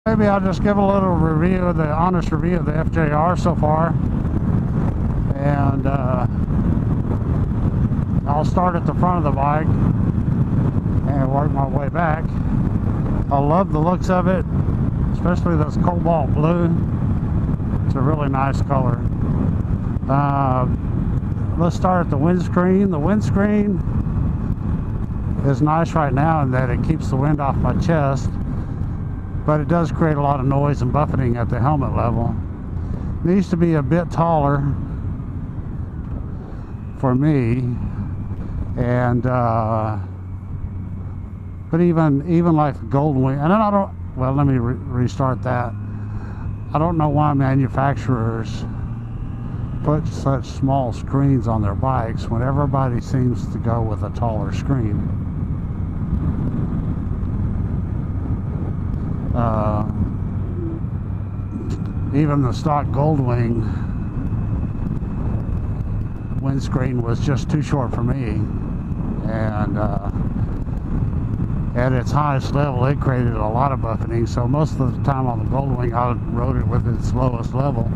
Maybe I'll just give a little review of the honest review of the FJR so far, and I'll start at the front of the bike and work my way back. I love the looks of it, especially this cobalt blue. It's a really nice color. Let's start at the windscreen. The windscreen is nice right now in that it keeps the wind off my chest, but it does create a lot of noise and buffeting at the helmet level. It needs to be a bit taller for me, and but even like the Golden Wing, and then I don't, well, let me restart that. I don't know why manufacturers put such small screens on their bikes when everybody seems to go with a taller screen. Even the stock Goldwing windscreen was just too short for me, and at its highest level it created a lot of buffeting, so most of the time on the Goldwing I rode it with its lowest level,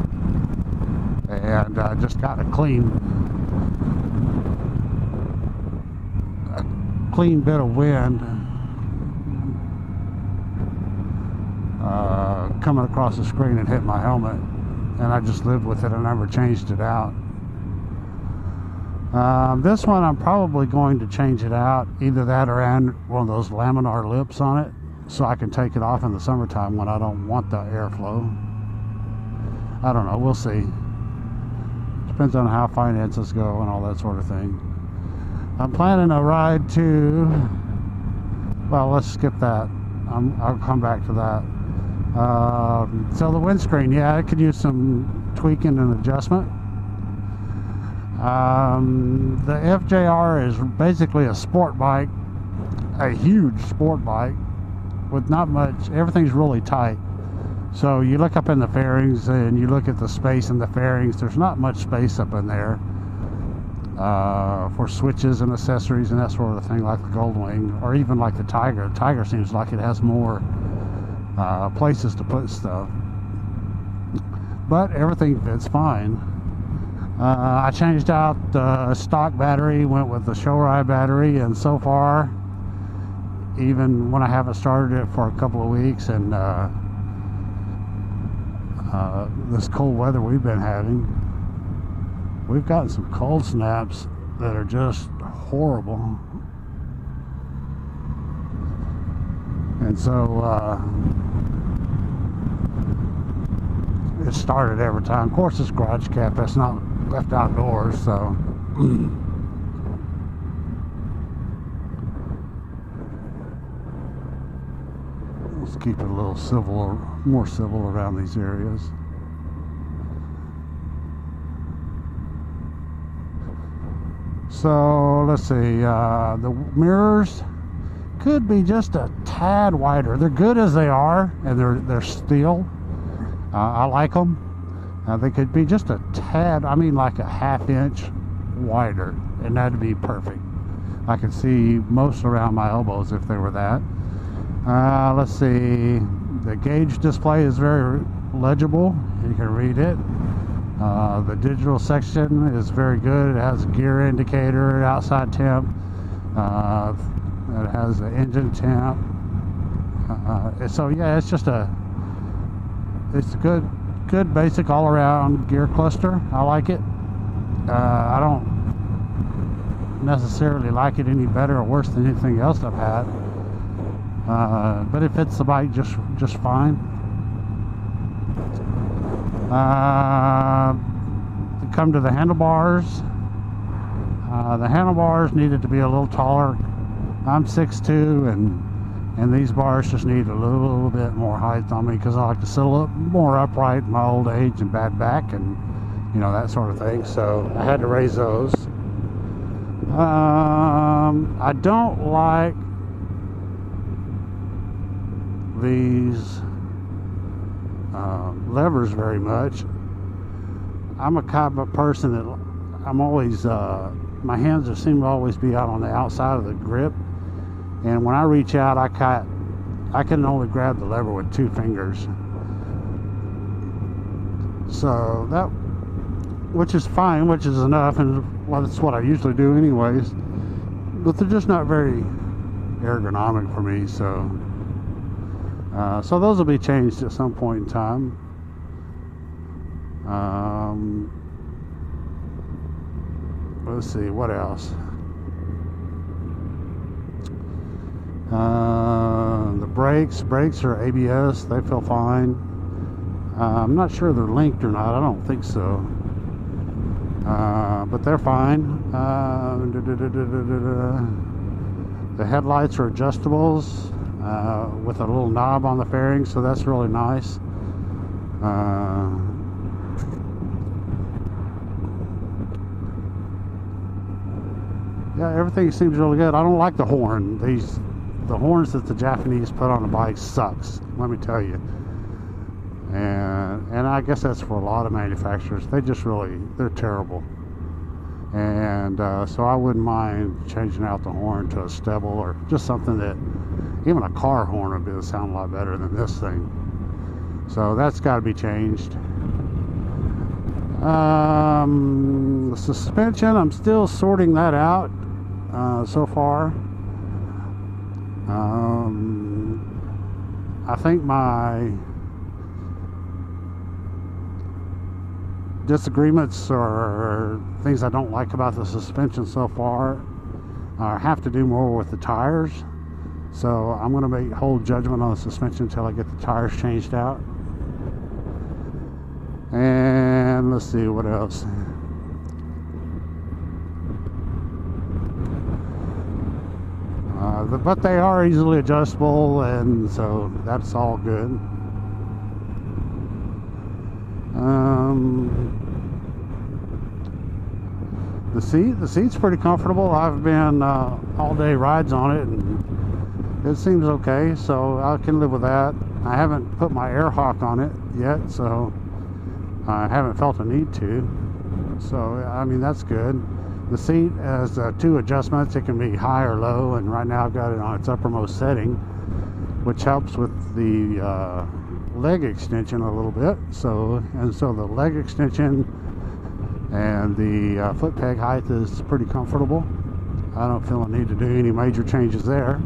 and just got a clean bit of wind coming across the screen and hit my helmet, and I just lived with it. I never changed it out. This one I'm probably going to change it out, either that or add one of those laminar lips on it so I can take it off in the summertime when I don't want the airflow. I don't know, we'll see. Depends on how finances go and all that sort of thing. I'm planning a ride to, well, let's skip that. I'll come back to that. So the windscreen, yeah, it could use some tweaking and adjustment. The FJR is basically a sport bike, a huge sport bike with not much, everything's really tight. So you look up in the fairings and you look at the space in the fairings, there's not much space up in there for switches and accessories and that sort of thing, like the Goldwing, or even like the Tiger. The Tiger seems like it has more places to put stuff, but everything fits fine. I changed out the stock battery, went with the show ride battery, and so far, even when I haven't started it for a couple of weeks, and this cold weather we've been having, we've gotten some cold snaps that are just horrible. And so it started every time. Of course, this garage cap, that's not left outdoors, so let's keep it a little civil, more civil around these areas. So let's see, the mirrors could be just a tad wider. They're good as they are, and they're steel. I like them. They could be just a tad, I mean like a ½ inch wider, and that'd be perfect. I could see most around my elbows if they were that. Let's see, the gauge display is very legible. You can read it. The digital section is very good. It has a gear indicator, outside temp. It has the engine temp. So yeah, it's just it's a good basic all-around gear cluster. I like it. I don't necessarily like it any better or worse than anything else I've had, but it fits the bike just fine. Come to the handlebars. The handlebars needed to be a little taller. I'm 6'2", and these bars just need a little bit more height on me because I like to sit a little more upright in my old age and bad back and, you know, that sort of thing. So I had to raise those. I don't like these levers very much. I'm a kind of person that I'm always, my hands seem to always be out on the outside of the grip. And when I reach out, I I can only grab the lever with 2 fingers. So that, which is fine, which is enough, and well, that's what I usually do anyways. But they're just not very ergonomic for me, so so those will be changed at some point in time. Let's see, what else? The brakes are ABS. They feel fine. I'm not sure they're linked or not. I don't think so. But they're fine. The headlights are adjustables with a little knob on the fairing, so that's really nice. Yeah, everything seems really good. I don't like the horn. The horns that the Japanese put on the bike sucks, let me tell you. And I guess that's for a lot of manufacturers. They're terrible. And so I wouldn't mind changing out the horn to a stubble or just something that, even a car horn would sound a lot better than this thing. So that's got to be changed. The suspension, I'm still sorting that out so far. I think my disagreements or things I don't like about the suspension so far have to do more with the tires. So I'm going to hold judgment on the suspension until I get the tires changed out. And let's see what else. But they are easily adjustable, and so that's all good. The seat's pretty comfortable. I've been all-day rides on it, and it seems okay, so I can live with that. I haven't put my air hawk on it yet, so I haven't felt a need to. So I mean, that's good. The seat has 2 adjustments. It can be high or low, and right now I've got it on its uppermost setting, which helps with the leg extension a little bit. So the leg extension and the foot peg height is pretty comfortable. I don't feel a need to do any major changes there.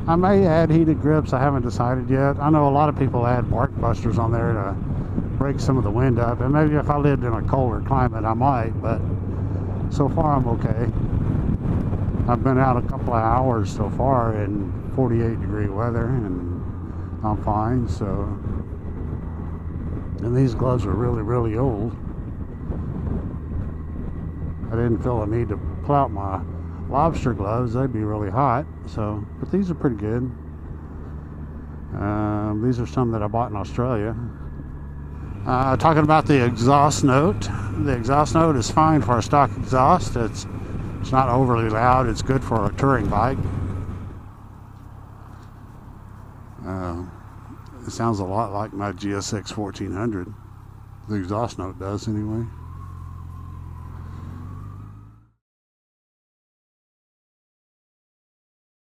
I may add heated grips. I haven't decided yet. I know a lot of people add bark busters on there to break some of the wind up, and maybe if I lived in a colder climate I might, but so far I'm okay. I've been out a couple of hours so far in 48-degree weather, and I'm fine. So, and these gloves are really old. I didn't feel a need to pull out my lobster gloves. They'd be really hot. So, but these are pretty good. These are some that I bought in Australia. Talking about the exhaust note. The exhaust note is fine for a stock exhaust. It's not overly loud. It's good for a touring bike. It sounds a lot like my GSX 1400. The exhaust note does anyway.